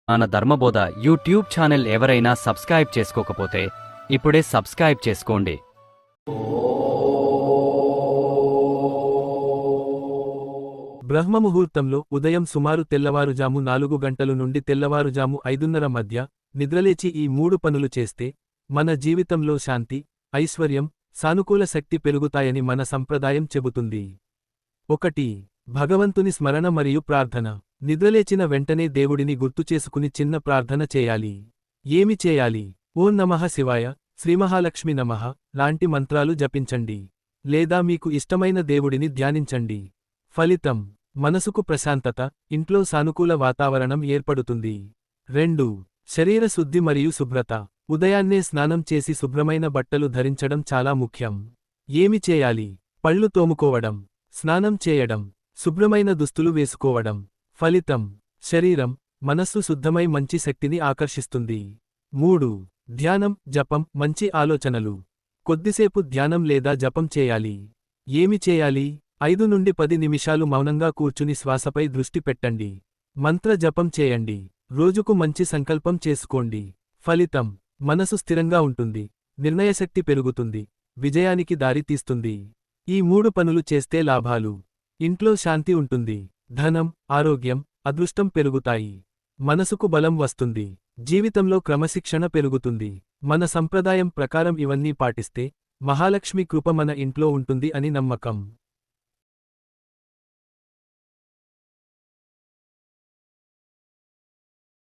మన ధర్మబోధ YouTube channel ఎవరైనా subscribe చేసుకోకపోతే ఇప్పుడే సబ్స్క్రైబ్ చేసుకోండి. బ్రహ్మముహూర్తంలో ఉదయం సుమారు తెల్లవారుజాము 4 గంటలు నుండి తెల్లవారుజాము 5:30 మధ్య నిద్రలేచి ఈ 3 పనులు చేస్తే మన జీవితంలో శాంతి, ఐశ్వర్యం, సానుకూల శక్తి పెరుగుతాయని మన సంప్రదాయం చెబుతుంది. 1. భగవంతుని స్మరణ మరియు ప్రార్థన. నిద్రలేచిన వెంటనే దేవుడిని గుర్తుచేసుకుని చిన్న ప్రార్థన చేయాలి. ఏమి చేయాలి? ఓం నమః శివాయ, శ్రీమహాలక్ష్మి నమః లాంటి మంత్రాలు జపించండి. లేదా మీకు ఇష్టమైన దేవుడిని ధ్యానించండి. ఫలితం: మనసుకు ప్రశాంతత, ఇంట్లో సానుకూల వాతావరణం ఏర్పడుతుంది. 2. శరీర శుద్ధి మరియు శుభ్రత. ఉదయాన్నే స్నానం చేసి శుభ్రమైన బట్టలు ధరించడం చాలా ముఖ్యం. ఏమి చేయాలి? పళ్ళు తోముకోవడం, స్నానం చేయడం, శుభ్రమైన దుస్తులు వేసుకోవడం. ఫలితం: శరీరం, మనస్సు శుద్ధమై మంచి శక్తిని ఆకర్షిస్తుంది. 3. ధ్యానం, జపం, మంచి ఆలోచనలు. కొద్దిసేపు ధ్యానం లేదా జపం చేయాలి. ఏమి చేయాలి? 5 నుండి 10 నిమిషాలు మౌనంగా కూర్చుని శ్వాసపై దృష్టి పెట్టండి. మంత్ర జపం చేయండి. రోజుకు మంచి సంకల్పం చేసుకోండి. ఫలితం: మనసు స్థిరంగా ఉంటుంది, నిర్ణయశక్తి పెరుగుతుంది, విజయానికి దారి తీస్తుంది. ఈ 3 పనులు చేస్తే లాభాలు: ఇంట్లో శాంతి ఉంటుంది, ధనం, ఆరోగ్యం, అదృష్టం పెరుగుతాయి, మనసుకు బలం వస్తుంది, జీవితంలో క్రమశిక్షణ పెరుగుతుంది. మన సంప్రదాయం ప్రకారం ఇవన్నీ పాటిస్తే మహాలక్ష్మి కృప మన ఇంట్లో ఉంటుంది అని నమ్మకం.